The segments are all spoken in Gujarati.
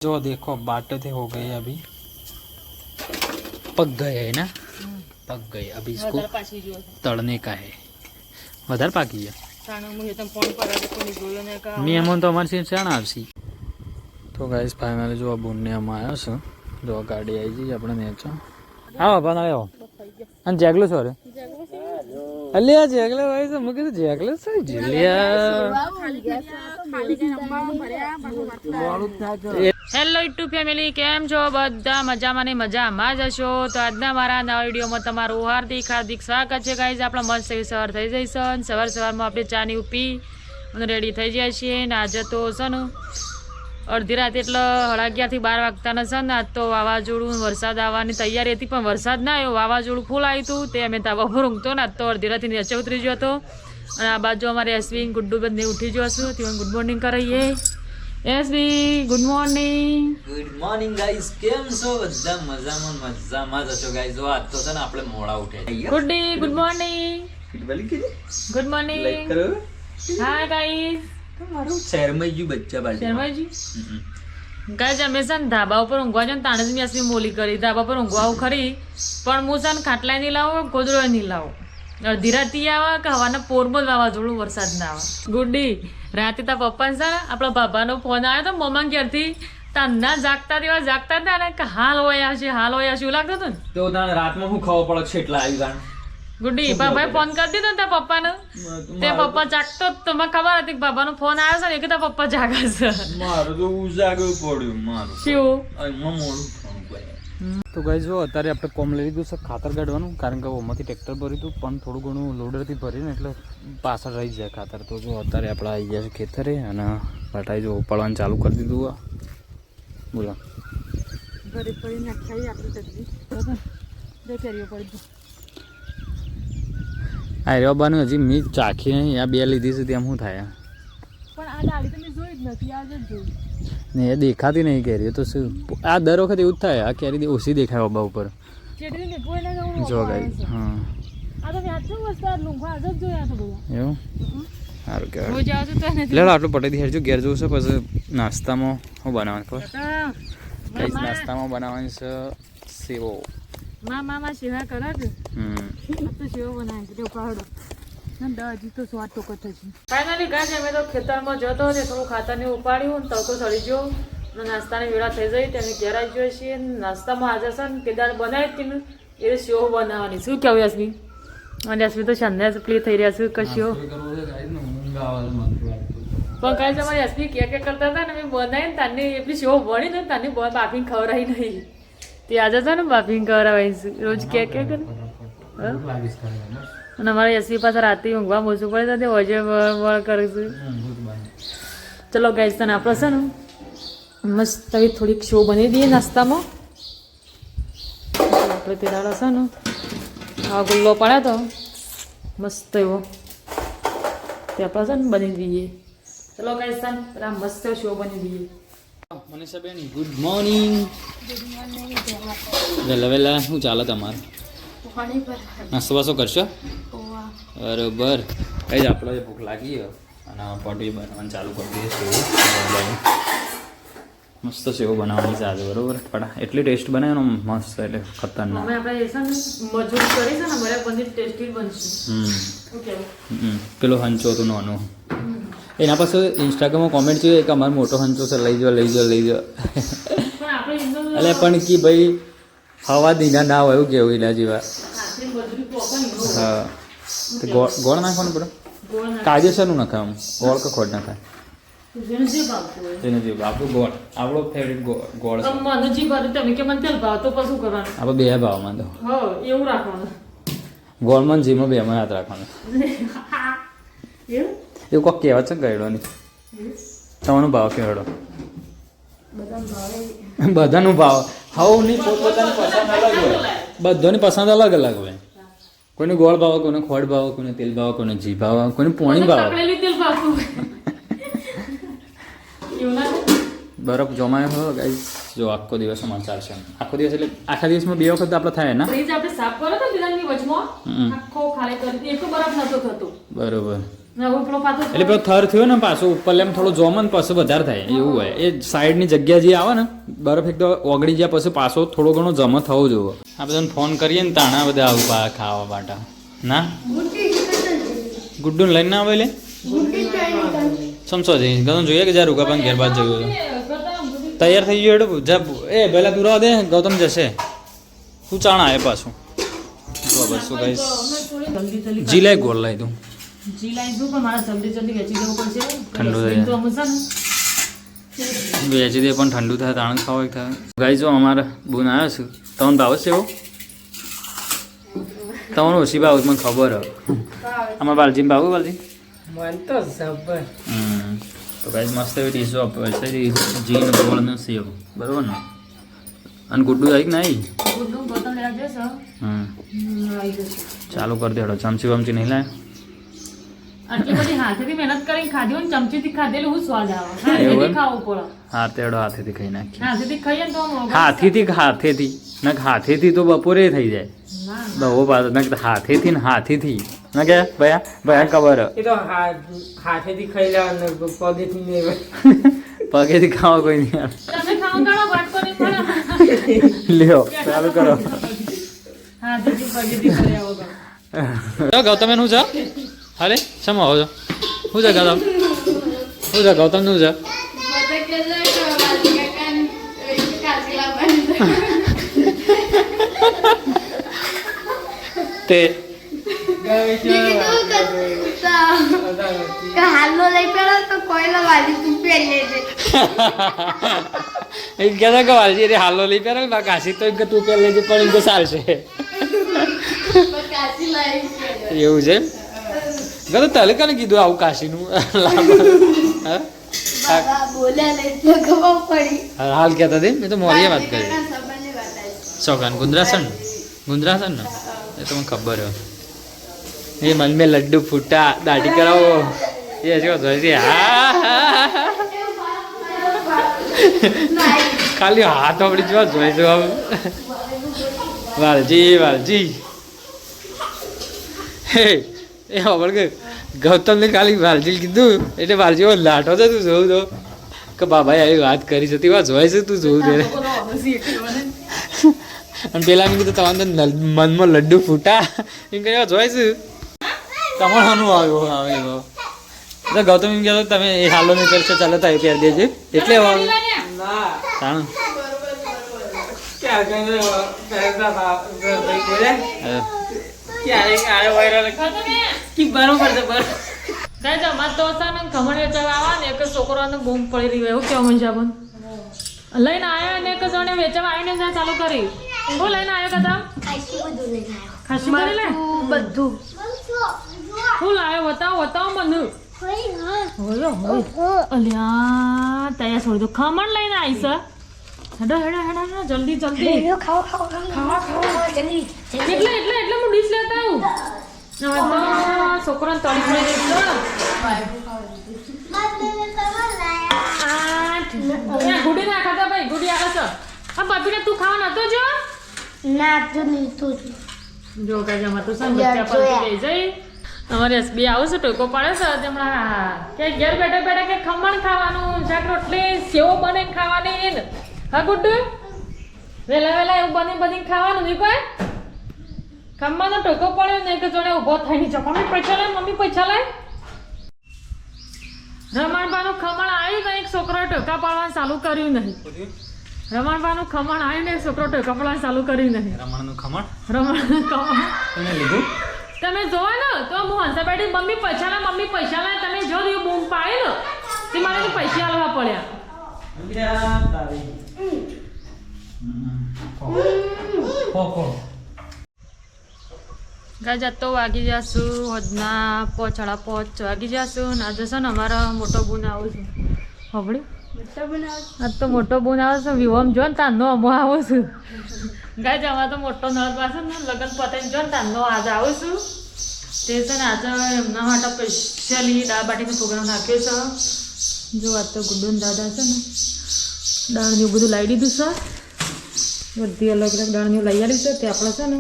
जो देखो बाटे थे हो गए अभी पक गए है ना पक गए अभी इसको तड़ने का है વધારે પાકી ગયા મેમન તો અમારી સીટ ચાણ આવશે તો ગાઈસ ફાઇનલી જો આ બોનને આમાં આવ્યો છે જો ગાડી આવી ગઈ આપણે નેચો આવો બાના આવો અને જેગલો છો રે અલ્યા જેગલો ભાઈ તો મુકે તો જેગલો છે જીલિયા હેલો યુટ્યુબ ફેમિલી કેમ છો બધા મજામાં ને મજામાં જ હશો તો આજના મારા નવા વિડીયોમાં તમારું હાર્દિક સ્વાગત છે ગાઈઝ આપણે મસ્ત એવી સવાર થઈ જઈશું અને સવારમાં આપણે ચાની પી અને રેડી થઈ જાય છીએ ને આજે તો છે ને અડધી રાત એટલે 11:30 થી 12 વાગતાના છે ને આજ તો વાવાઝોડું વરસાદ આવવાની તૈયારી હતી પણ વરસાદ ના આવ્યો વાવાઝોડું ફૂલ આવ્યું હતું તે અમે ધાબા પર ઊંઘતો ને આજ તો અડધી રાતથી નીચે ઉતરી ગયો હતો અને આ બાજુ અમારે એસવી ગુડ્ડુ બંને ઉઠી ગયો છું તે ગુડ મોર્નિંગ કરાવીએ એસવી ગુડ મોર્નિંગ ગાઈસ કેમ છો બધા મજામાં જ હશો ગાઈસ જો આજ તો છે ને આપણે મોડા ઉઠે Guddi good morning good morning હા ગાઈસ તમારું શર્માઈજી બચ્ચા બાજુ શર્માજી ગાઈસ અમે છે ને ધાબા ઉપર ઊંઘવા જો તાણે જ મેં એસવી મોલી કરી ધાબા પર ઊંઘવા ખરી પણ હું છે ને ખાટલા નહીં લાવો ગોદડો નહીં લાવો અડધી રાતી આવે કે હવાના પોરમાં જ વાવાઝોડું વરસાદ ના આવે ગુડ્ડી રાતે તાર પપ્પા છે ને આપણા બાબાનો ફોન આવ્યો તો મમ્મા ઘેરથી તાના જાગતા તેવા જાગતા હતા ને કે હાલ હોય આવશે એવું લાગતું હતું ને તો તાણ રાતમાં હું ખબર પડે છે એટલા આવી તાણ ગુડ્ડી બાબાએ ફોન કરી દીધો ને તાર પપ્પાને તે પપ્પા જાગતો તો મને ખબર હતી કે બાબાનો ફોન આવ્યો છે ને કે તાર પપ્પા જાગે છે મારું તો ઉજાગર પડ્યું મારું શું મોડું તો ગાઈસ જો અત્યારે આપણે કોમ લઈ લીધું છે ખાતર કાઢવાનું કારણ કે ઓમાંથી ટ્રેક્ટર ભર્યું હતું પણ થોડું ઘણું લોડરથી ભરીને એટલે પાછળ રહી જાય ખાતર તો જો અત્યારે આપણે આવી ગયા છે ખેતરે અને પાટાઈ જો ઉપાડવાનું ચાલુ કરી દીધું બોલો હા રેવાનું હજી મી ચાખી નહીં આ બે લીધી છે તેમ શું થાય પણ આ ડાળી તમે જોઈ જ નથી આજે જ જોઈ ને એ દેખાતી નહીં કેરી તો શું આ દર વખતે એવું જ થાય આ કેરી ઓછી દેખાય ઓબા ઉપર જો ગાઈસ હા આ તો યાદ છે વસ્તુ આ લુંગા આજ જ જોયા તો બધા એવું સારું કહેવાય હું જાઉં છું તો નથી લેડો આટલું પટેથી હેરજો ઘેર જવું છે પછી નાસ્તામાં શું બનાવવાનું ખબર કઈ નાસ્તામાં બનાવવાની છે સેવો મામા સેવા કરે છે તો સેવો બનાવી છે તે ઉપાડો ના દાજી તો સ્વાદ ટોકો થશે ફાઇનલી ગાજ અમે તો ખેતરમાં જતો તે થોડું ખાતરને ઉપાડ્યું તડકો સળી ગયો નાસ્તાની વેળા થઈ જઈ તેને ઘેર આવી જોઈએ છીએ નાસ્તામાં આજે છે ને કેદાર બનાવી હતી ને એ સેવો બનાવવાની શું કહેવું યાસમી અને યાસમી તો સંદેશ પ્લી થઈ રહ્યા છે કશીઓ પણ કાંઈ તમારી યાસમી કે કરતા હતા ને મેં બનાવીને તારની એટલી સેવો બની ને તારની બાફીને ખવડાવી નહીં તે આજે છે ને બાફીને ખવડાવાય રોજ કે કરે અને અમારે એસી પાસે રાતે ઊંઘવા મોસું પડે તો વજે વળ કરે છે ચલો ગાઈસ તને આપણે છે ને મસ્ત આવી થોડીક શો બની દઈએ નાસ્તામાં આપણે તે દાડો છે ને આ ગુલ્લો પડ્યો તો મસ્ત એવો તે આપણે છે ને બની દઈએ ચલો ગાઈસ તને પેલા મસ્ત શો બની દઈએ મનીષાબેન ગુડ મોર્નિંગ વહેલા વહેલા શું ચાલે તમારે નાસ્તો વાસ્તો કરશો બરોબર કઈ જ આપણે ભૂખ લાગી અને પટી બનાવવાનું ચાલુ કરી દઈએ સેવું મસ્ત સેવો બનાવવાની છે આજે બરોબર પણ એટલી ટેસ્ટ બનાવે ને મસ્ત એટલે ખતરનાક પેલો હંચો હતું નાનો એના પાસે ઇન્સ્ટાગ્રામમાં કોમેન્ટ જોઈએ કે અમારો મોટો હંચો છે લઈ જાઓ એટલે પણ કે ભાઈ હવા દીના ના હોય એવું કેવું એના જેવા હા ગોળ નાખવાનું પડે કાજેસરનું નખાય આમ ગોળ કે ખોટ નખાય જેને જે આપણું ગોળ આપણો ફેવરેટ ગોળ આપણે બે ભાવમાં તો એવું રાખવાનું ગોળમાં જીમાં બેમાં હાથ રાખવાનો એવું કોઈક કહેવત છે ગયડો નહીં તમારો ભાવ કેવડો બધાનું ભાવ હવની પોતપોતાની પસંદ અલગ હોય બધાની પસંદ અલગ અલગ હોય કોઈને ગોળ ભાવે કોઈને ખોડ ભાવે કોઈને તેલ ભાવે કોઈને ઘી ભાવે કોઈને પોણી ભાવે બરફ જમાયો હોય ગાઈસ જો આખો દિવસ અમારે ચાલશે આખો દિવસ એટલે આખા દિવસમાં 2 વખત આપણે થાય ને આપણે સાફ કરો તો દિનાની વચમાં આખો ખાલી કરી એક બરફ નતો થતો બરોબર ના ઉપલો પાતો એટલે પેલો થર થયો ને પાછો ઉપર લેમ થોડો જોમન પછી વધારે થાય એવું હોય એ સાઈડની જગ્યા જે આવે ને બરફ એકદમ ઓગળી ગયા પછી પાછો થોડો ઘણો જમો થવો જોઈએ આ બધાને ફોન કરીએ ને તાણા બધા આવું ખાવા માટે ના ગુડ્ડુને લઈને ના આવે લે સમસો જઈ ગૌતમ જોઈએ કે જ્યાં રૂકા ઘેર બાદ જોયું તૈયાર થઈ ગયો હેડો જા એ પહેલા તું રહો દે ગૌતમ જશે શું ચાણા આવે પાછું બરાબર શું કહીશ જલ્દી જલ્દી જી લાય ગોળ લાય તું જી લાઈશું પણ મારે જલ્દી જલ્દી વેચી દેવું પડશે ઠંડુ થઈ તો અમે છે ને વેચી દે પણ ઠંડુ થાય તાણ ખાવા થાય ગાઈ જો અમારે બુન આવ્યો છે તમને ભાવ છે એવો તમને ઓછી ભાવ મને ખબર હવે અમારા બાલજી ભાવ બાલજી તો ગાઈ મસ્ત એવી ડીશો આપે છે જીન ગોળ ને સેવ બરોબર ને અને ગુડ્ડુ આવી કે નહીં ગુડ્ડું ગોતમ લેવા જશે આવી જશે ચાલુ કરી દેડો ચમચી વમચી નહીં લાય આટલી બધી હાથેથી મહેનત કરીને ખાધી હોય ને ચમચીથી ખાધેલું હું સ્વાદ આવે એવું હાથેથી એમ? ખાવું પડે હાથેડો હાથેથી ખાઈ નાખી હાથેથી ખાઈએ ને તો આમ વગર- હાથેથી હાથેથી તો બપોરે થઈ જાય ના બહુ પાછો ના હાથેથી ને હાથીથી ના કે ભયા ભયા ખબર એ તો હાથેથી ખાઈ લેવાનું પગેથી નહીં પગેથી ખાવા કોઈ નહીં આવે. તમે ખાવા કાઢો વાટકો નહીં પડે લ્યો ચાલુ કરો હાથેથી પગેથી કર્યા વગર ગૌતમ એનું છે અરે શમ આવો છો શું છે ગૌતમ શું છે ગૌતમ નું છે તે હાલો લઈ પેલો તો કોઈનો વાલી તું પહેલે છે એમ કહેતા કે વાલજી રે હાલો લઈ પહેરે ને કાશી તો એમ કે તું પહેર લેજે પણ એમ તો ચાલશે કાચી લાવી એવું છે ગતો તલે કને કીધું આવું કાશીનું હા? બાબા બોલ્યા નહીં તો ખબર પડી હાલ કહેતા દે મેં તો મોરીએ વાત કરી સંબંધની વાત આવી શોકાન ગુંદરાસન ગુંદરાસન ને એ તો મને ખબર હે એ મન મેં લડ્ડુ ફૂટા દાઢી કરાવો એ હજી જોઈ છે હા ખાલી હાથ આપડી જોવા જોઈશું આમ વાલજી હે એ ખબર કે ગૌતમને ખાલી વાલજી કીધું એટલે વાલજી એવો લાઠો છે તું જોઉં તો કે બાબાએ આવી વાત કરી છે તેવા જોઈ છે તું જોઉં ત્યારે અને પેલા મેં કીધું તમારે તો મનમાં લડ્ડુ ફૂટા એમ કહે જોઈશું તમારું આવ્યું આવે એવો તો ગૌતમ એમ કહેતો તમે એ હાલો નહીં કરશો ચાલો તો પહેર દેજે એટલે આવ્યું ના તાણ ક્યાં કઈ ભાઈ બોલે ક્યારેક આરે વાયરલ કી બરોબર છે બરોબર ગાય જમા તો છે ને ખમણ વેચવા આવા ને એક છોકરાને બૂમ પડી રહી હોય એવું કેવું મજા બન લઈને આવ્યા ને એક જણે વેચવા આવીને જ્યાં ચાલુ કરી હું લઈને આવ્યો કદા ખાસી બધું લઈ આવ્યો ખાસી કરી લે બધું હું લાવ્યો બતાવો મને હોય અલ્યા તૈયાર છોડી દો ખમણ લઈને આવીશ હેડો જલ્દી ખાવા જલ્દી એટલે હું ડીશ લેતા આવું હવે તો છોકરાને તળી પડી જઈશ ગુડી ના ખાતા ભાઈ ગુડી આવે છે આ પપીને તું ખાવા નતો જો ના તો લીધું જો કાજે માં તો સમ બચ્ચા પલટી ગઈ જઈ અમારે એસબી આવો છે ટોકો પાડે છે હમણાં કે ઘેર બેઠા કે ખમણ ખાવાનું શાક રોટલી સેવો બને ખાવાની ને હા ગુડ્ડુ વેલા એવું બની ખાવાનું નહીં કોઈ ખમવાનો ટોકો પડ્યો ને કે જોડે ઊભો થઈને મમ્મી પૈસા લાય રમણભાનું ખમણ આવ્યું ને એક છોકરો ટોકા પાડવાનું ચાલુ કર્યું નહીં રમણભાનું ખમણ આવ્યું ને એક છોકરો ટોકા પાડવાનું ચાલુ કર્યું નહીં રમણનું ખમણ રમણનું ખમણ તમે લીધું તમે જોવો ને તો હું હંસાબેટી મમ્મી પૈસા લાય તમે જો રહ્યું બૂમ પાડી ને તે મારે તો પૈસા આલવા પડ્યા ગાય જતો વાગી જશું હોદના 5:30 વાગી જશું ને આજે છે ને અમારા મોટો બૂન આવું છું હોબળ્યું આજ તો મોટો બૂન આવે છે વિવમ જો ને તારનો અમો આવું છું ગાય જવા તો મોટો નળ પાસે ને લગ્ન પતાવીને જો ને તારનો આજે આવું છું તે છે ને આજે એમના માટે સ્પેશિયલી દાળ બાટીનો પ્રોગ્રામ રાખ્યો છે જો આજ તો ગુડ્ડુ દાદા છે ને દાળનું બધું લાવી દીધું છે બધી અલગ અલગ દાળનું લઈ આવી છે તે આપણે છે ને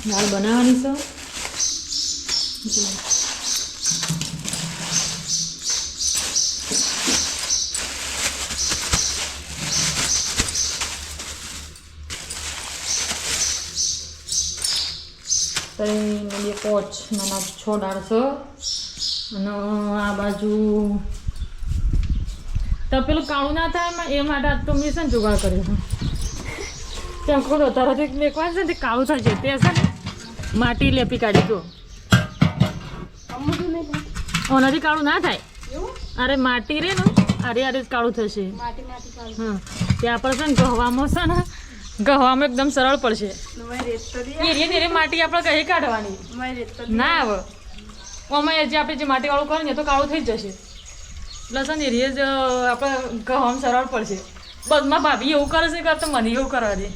દાળ બનાવવાની છે કરીને બે પોચ નાના 6 દાળ છે અને આ બાજુ તો પેલું કાળું ના થાય એ માટે આજ તો મેં છે ને જુગાડ કર્યો છે ત્યાં ખોડો તારો તો મેકવાનું છે ને તે કાળું થાય છે તે છે ને માટી લેપી કાઢી દો ઓનાથી કાળું ના થાય અરે માટી રે ને અરે જ કાળું થશે હા ત્યાં પર છે ને ગહવામાં છે ને ગહવામાં એકદમ સરળ પડશે એ માટી આપણે કહી કાઢવાની ના આવે આમાં જે આપણે જે માટીવાળું કરીએ ને તો કાળું થઈ જ જશે લસણ એ જ આપણે ગહવામાં સરળ પડશે બસ મારા ભાભી એવું કરે છે કે તો મને એવું કરવા દે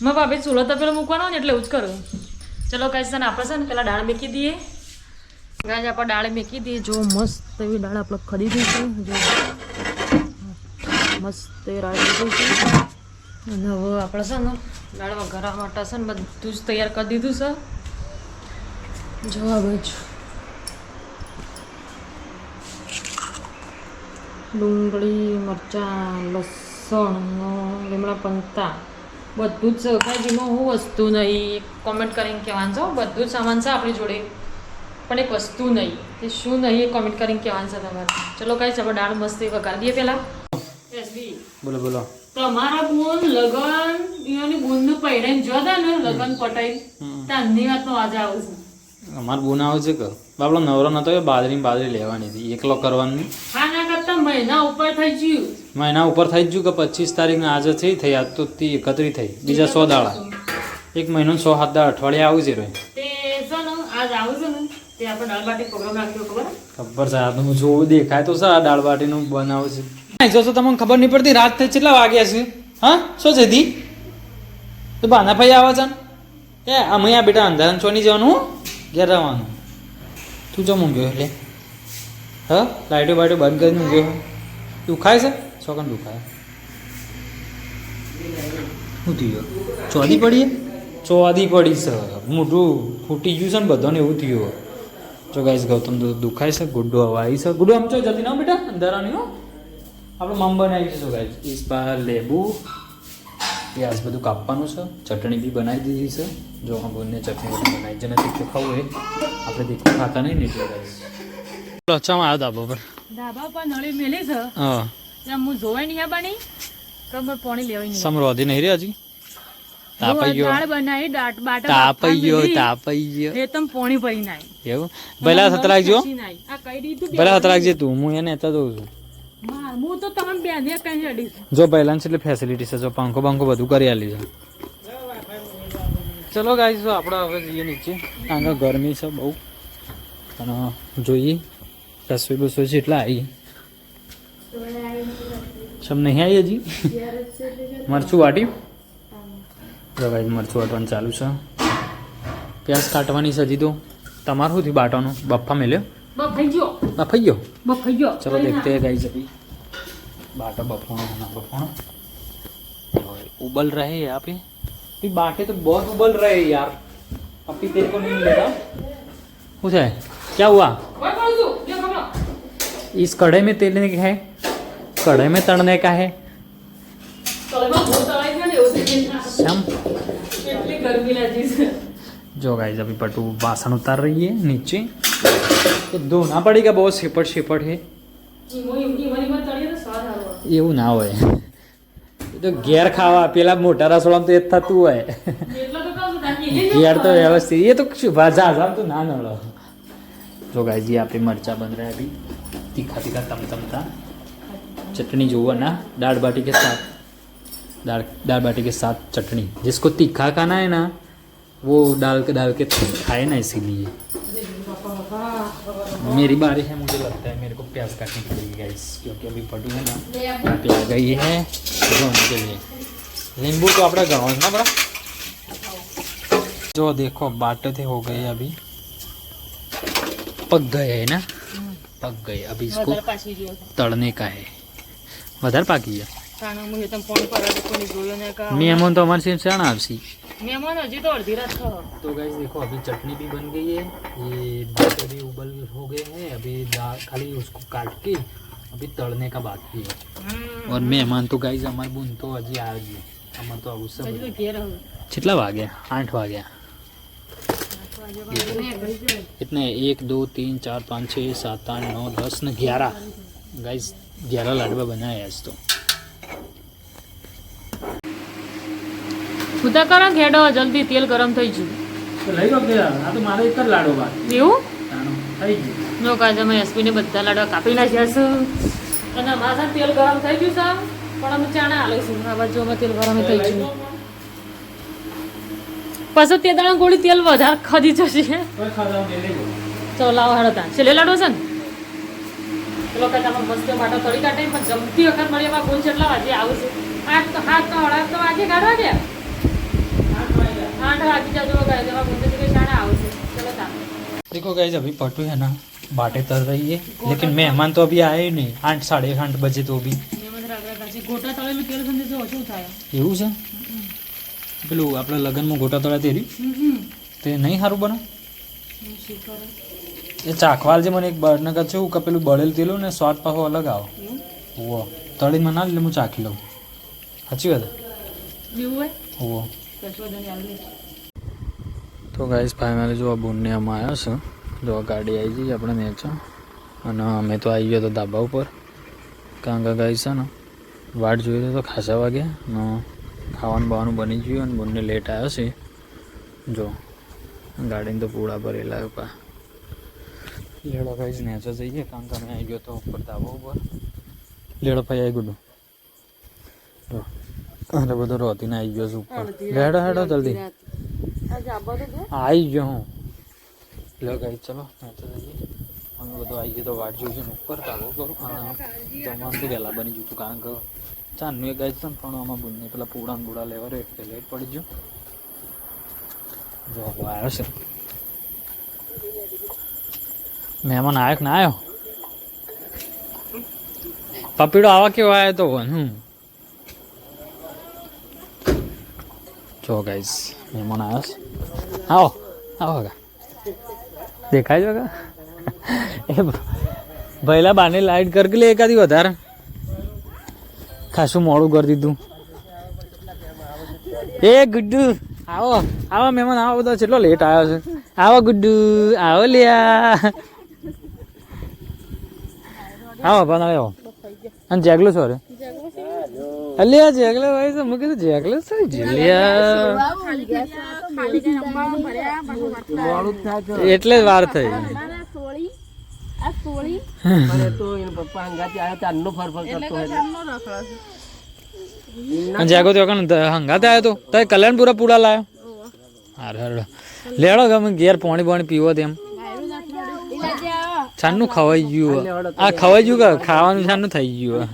મારા ભાભી ચૂલો તો પેલો મૂકવાનો ને એટલે એવું જ કરું ચલો કઈ છે ને આપણે છે ને પેલા દાળ મેકી દઈએ ગાજ આપણે દાળ મેકી દઈએ જો મસ્ત એવી દાળ આપણે ખરીદી છે જો મસ્ત એવી દાળ ખરીદી છે અને હવે આપણે છે ને દાળ વઘારવા માટે છે ને બધું જ તૈયાર કરી દીધું છે જો આ બાજુ ડુંગળી મરચાં લસણ લીમડા પંતા બધું જ શાકભાજીમાં હું વસ્તુ નહીં કોમેન્ટ કરીને કહેવાનું છો બધું જ સામાન છે આપણી જોડે પણ એક વસ્તુ નહીં તે શું નહીં એ કોમેન્ટ કરીને કહેવાનું છે તમારે ચલો કાંઈ આપણે દાળ મસ્ત વઘારી દઈએ પહેલાં બોલો બોલો તમારા બોન લગન એની બોનનું પહેરાઈને જોતા ને લગન પટાઈ તારની વાતનો આજે આવું છે અમારે બોન આવે છે કે બાપડો નવરો નતો એ બાજરી લેવાની હતી એકલો કરવાની હા ના કરતા મહિના ઉપર થઈ ગયું મહિના ઉપર થઈ જ ગયું કે 25 તારીખને આજે થઈ આજ તો 31 થઈ બીજા 100 દાડા એક મહિનો 100 7 દાડા અઠવાડિયે આવું છે રે તે છે ને આજ આવું છે ને તે આપણે દાળ બાટી પ્રોગ્રામ રાખ્યો ખબર છે આ તો જોવું દેખાય તો છે આ દાળ બાટીનું બનાવું છે જો તમને ખબર નહીં પડતી રાત થઈ કેટલા વાગ્યા છે હા શું છે દી તો બાના ભાઈ આવે છે એ અમે આ બેટા અંધારાને ચોની જવાનું ઘેર રહેવાનું તું જો મૂંગ્યો એટલે હા લાઈટો બાઈટો બંધ કરીને મૂંગ્યો દુખાય છે છોકરાને દુખાય શું થયું ચોદી પડી ચોદી પડી છે મોઢું ફૂટી ગયું છે ને બધાને એવું થયું જો ગાઈસ ગૌતમ દુખાય છે ગુડ્ડો હવે આવી છે ગુડ્ડો આમ ચો જતી ના બેટા અંધારાની હો આપણે મમ બનાવી છે જો ગાઈસ ઈસ બાર લેબુ પ્યાજ બધું કાપવાનું છે ચટણી બી બનાવી દીધી છે જો હા બોલને ચટણી બધું બનાવી જેને તીખું ખાવું હોય આપણે તીખું ખાતા નહીં ને એટલે ગાઈસ લોચામાં આવ્યો ધાબા પર ધાબા પર નળી મેલી છે હા ત્યાં હું જોવાય નહીં બની કબર પાણી લેવાય નહીં સમરોધી નહીં રે હજી તાપાઈ ગયો દાળ બનાવી દાટ બાટા તાપાઈ ગયો એ તમ પાણી ભરી નાય એવું પહેલા હાથ રાખજો આ કઈ દીધું પહેલા હાથ રાખજે તું હું એને હતા દઉં છું હું તો તમને બેને કઈ રેડી છું જો પહેલા એટલે ફેસિલિટી છે જો પંખો બંખો બધું કરી આલી છે ચલો ગાઈસ તો આપણે હવે જઈએ નીચે આગળ ગરમી છે બહુ અને જોઈએ રસોઈ બસોઈ છે એટલા આવી સમ નહીં આવી હજી મરચું વાટી જો ગાઈસ મરચું વાટવાનું ચાલુ છે પ્યાસ કાટવાની છે હજી તો તમારું શું થયું બાટાનું બફા મેલ્યો બફાઈ ગયો બફાઈ ગયો चलो देखते हैं गाइस अभी बाटा बफाना ना बफाना उबल रहे हैं यहाँ पे अभी बाटे तो बहुत उबल रहे हैं यार अभी तेरे को नहीं मिलेगा कुछ है क्या हुआ इस कढ़ाई में तेल का है कढ़ाई में तड़ने का है श्याम जो गाइस अभी पटू बासन उतार रही है नीचे तो धोना पड़ेगा बहुत शेपट है એવું ના હોય એ તો ઘેર ખાવા પેલા મોટા રસોડામાં તો એ જ થતું હોય ઘેર તો વ્યવસ્થિત એ તો ઝાઝામ તો ના નળો જો ગાઈજી આપે મરચા बन रहा है अभी तीखा तीखा तमतमता चटनी जो है ना दाल बाटी के साथ दाल बाटी के साथ चटनी जिसको तीखा खाना है ना वो डाल के खाए ना इसीलिए मेरी बारी है मुझे लगता है मेरे को प्याज काटनी पड़ेगी गाइस क्योंकि अभी पटू है ना यहाँ पे आ गई है धोने के लिए नींबू तो अपना गाँव है ना बड़ा जो देखो बाटे थे हो गए अभी पक गए है ना पक गए अभी इसको तड़ने का है વધારે પાકી ગયા मेहमान तो हमारे से शान आपसी मेहमान हजी तो अर्धी रात था तो गाइस देखो अभी चटनी भी बन गई है ये बाटे भी उबल हो गए हैं अभी दाल खाली उसको काट के अभी तड़ने का बाकी है और मेहमान तो गाइस हमारे बून तो हजी आ गए हमारे तो अब सब કેટલા વાગ્યા 8 વાગ્યા कितने 1 2 3 4 5 6 7 8 9 10 ने 11 गाइस 11 लाडवा बनाए आज तो ઉતા કરો ખેડો જલ્દી તેલ ગરમ થઈ ગયું લઈ લો કે આ તો મારે એક જ લાડવો બાકી એવું થઈ ગયું જો કાજે અમે એસપીને બધા લાડવા કાપી નાખ્યા છે અને મારા તેલ ગરમ થઈ ગયું છે પણ અમે ચાણા આલીશું આ બાજુ અમે તેલ ગરમ થઈ ગયું પાછું તે દાણા ગોળી તેલ વધારે ખધી જશે કોઈ ખાધા કે લઈ લો ચલો લાવો હાડો તા છેલ્લે લાડો છે ને પેલો કાંઈ તમે મસ્ત માટો તળી કાઢે પણ જમતી વખત મળી એમાં ગુણ કેટલા વાગે આવું છે 8 તો વાગે કાઢવા દે 8 વાગે જાજો ગાય જવા ગુણ કે શાણા આવશે ચલો તા देखो गाइस अभी पटू है ना बाटे तर रही है लेकिन मेहमान तो अभी आए ही नहीं 8 साढ़े 8 बजे तो भी મેં રાગરા કાચી ગોટા તળેલું તેલ સંદે જો ઓછું થાય એવું છે પેલું આપણે લગ્નમાં ગોટા તળા તેરી તે નહીં સારું બને એ ચાખવાલ જે મને એક બર્નગર છે કે પેલું બળેલ તેલું ને સ્વાદ પાછો અલગ આવે ઓવો તળીને ના એટલે હું ચાખી લઉં સાચી વાત એવું હોય ઓવો કશો દન આલે તો ગાઈસ ફાઇનલી જો આ બુનને આમાં આવ્યા છે જો આ ગાડી આવી ગઈ આપણે નેચો અને અમે તો આવી ગયો તો ધાબા ઉપર કારણ કે ગાઈસ છે ને વાટ જોઈ તો ખાસા વાગ્યા ને ખાવાનું બાવાનું બની ગયું અને બુનને લેટ આવ્યો છે જો ગાડીને તો પૂળા ભરેલા ઉપર લેડો ગાઈસ નેચો જઈએ કારણ કે અમે આવી ગયો તો ઉપર ધાબા ઉપર લેડો ભાઈ આવી ગયું જો અને બધો રોતીને આવી ગયો છે ઉપર લેડો હેડો જલ્દી આવી ગયો હું લો ગાઈ ચલો તો જઈએ અમે બધું આવી ગયો તો વાટ જોઈશું ઉપર ધાબો કરું જમવાનું તો વહેલા બની ગયું હતું કારણ કે ચાંદનું એક ગાય છે ને પણ આમાં બંને પેલા પૂડા ને બુડા લેવા એટલે લેટ પડી ગયો જો આવ્યો છે મહેમાન આવ્યો કે ના આવ્યો પપીડો આવા કેવો આવ્યો તો જો ગાઈસ મહેમાન આવ્યો છે આવો આવો કા દેખાય છે કા એ ભૈલા બાને લાઈટ કરી લે એકાદી વધારે ખાસું મોડું કરી દીધું એ ગુડ્ડુ આવો આવો મહેમાન આવો બધા કેટલો લેટ આવ્યો છે આવો ગુડ્ડુ આવો લ્યા આવો પણ આવો અને જેગલો છો રે અલ્યા જેગલો ભાઈ તો મૂકી તો જેગલો થઈ જલ્યા એટલે જ વાર થઈ જાગો તો હંગાત આવ્યો તો તો કલ્યાણપુરા પૂડા લાયો હાર હાર લેડો ગમે ઘેર પાણી પાણી પીવો તેમ છાનનું ખવાઈ ગયું આ ખવાઈ ગયું કે ખાવાનું છાનનું થઈ ગયું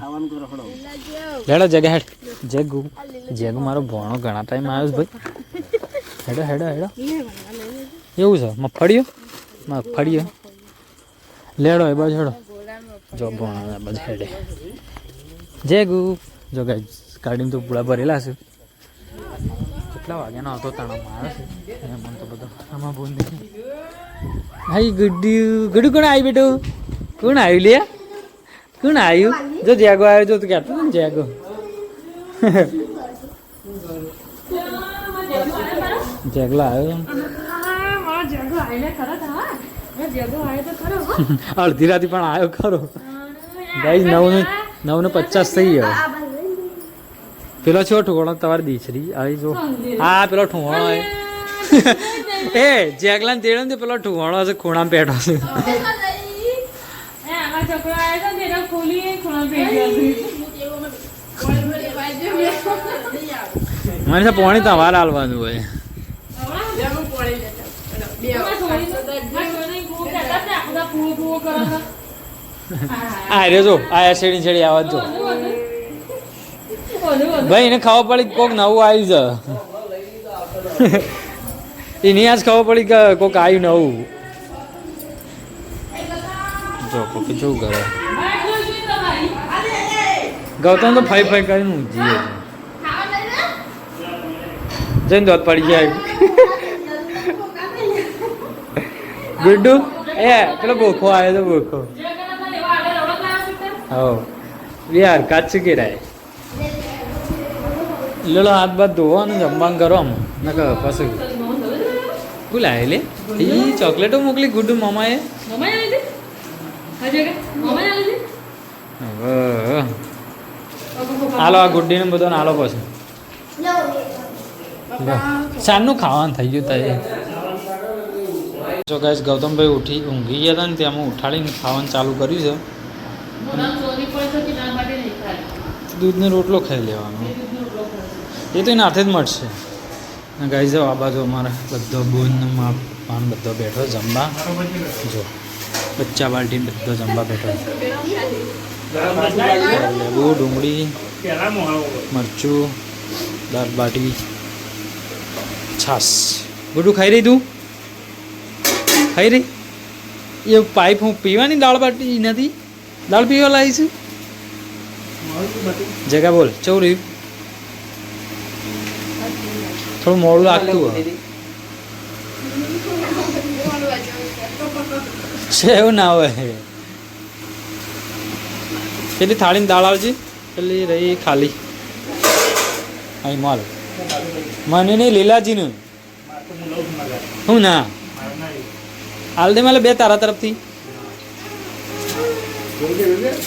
લેડો જગ્યા હેડ જેગુ જેગુ મારો ભણો ઘણા ટાઈમ આવ્યો ભાઈ હેડો હેડો હેડો એવું છે મગફળીઓ લેડો એ બાજુ હેડો જો ભણો બાજુ હેડે જેગુ જો ગાડીમાં તો પૂળા ભરેલા છે કેટલા વાગ્યાનો હતો તાણામાં આવ્યો છે મને તો બધો આમાં બોલ નહીં હાઈ ગુડ્ડુ ગુડ્ડુ કોણ આવ્યું બેટું કોણ આવ્યું લે કોણ આવ્યું જો જેગો આવ્યો જો તું કહેતો ને જેગો જેગલો આવ્યો અડધી રાતે પણ આવ્યો ખરો ગાઈસ 9:50 થઈ ગયો પેલો છો ઠોકણો તમારી દીકરી આવી જો હા પેલો ઠોકણો એ જેગલા ને તેડો ને પેલો ઠોકણો છે ખૂણામાં બેઠો છે મને તો પાણી તમારે હાલવાનું હોય આ રે જો આ શેડી શેડી આવાજ જો ભાઈ એને ખબર પડી કોક નવું આવ્યું છે એની આજ ખબર પડી કે કોક આવ્યું નવું જો કોક શું કરે ગૌતમ તો ફાઈ ફાઈ કરીને ઊંઘી જઈને દોત પડી જાય ગુડ્ડુ એ પેલો બોખો આવ્યો તો બોખો હો યાર કાચ કે રાય લેલો હાથ બાદ ધોવો અને જમવાનું કરો આમ ના કહો પછી શું લાવે લે એ ચોકલેટો મોકલી ગુડ્ડુ મામાએ મમ્માએ લીધી હજી કે મમ્માએ લીધી હવે હાલો આ ગુડ્ડીને બધો હાલો પછી સાંજનું ખાવાનું થઈ ગયું તારે જો ગાઈસ ગૌતમભાઈ ઊંઘી ગયા હતા ને ત્યાં ઉઠાડીને ખાવાનું ચાલુ કર્યું છે દૂધનો રોટલો ખાઈ લેવાનો એ તો એના હાથે જ મળશે ગાઈસ જાઓ આ બાજુ અમારે બધો બોન પાન બધો બેઠો જમવા જો બચ્ચા બાલ્ટીને બધો જમવા બેઠો લેબુ ડુંગળી મરચું દાળ બાટી છાસ બધું ખાઈ રહી તું ખાઈ રહી એ પાઇપ હું પીવાની દાળ બાટી નથી દાળ પીવા લાવી છું જગા બોલ ચૌ રહ્યું થોડું મોડું લાગતું હોય છે એવું ના હોય પેલી થાળીની દાળ આવજે પેલી રહી ખાલી અહીં માલ મને નહીં લીલાજીનું હું ના હાલ દે મારે બે તારા તરફથી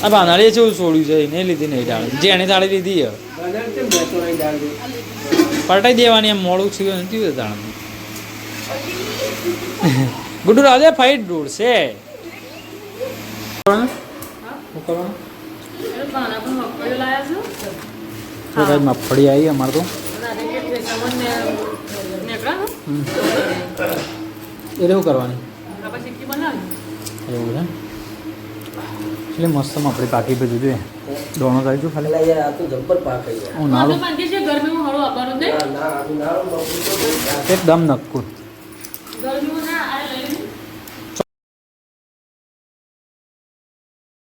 આ બાંધાડીએ જેવું છોડ્યું છે નહીં લીધી નહીં દાળ જેણે થાળી લીધી પટાઈ દેવાની એમ મોડું થયું નથી દાળ ગુડુ રાજા ફાઈટ દોડશે મગફળી આવી અમારે તો એ એવું કરવાની એવું છે એટલે મસ્ત મગફળી પાકી પછી જોઈએ દોણો થાય છું ખાલી હું નાડું એકદમ નક્કું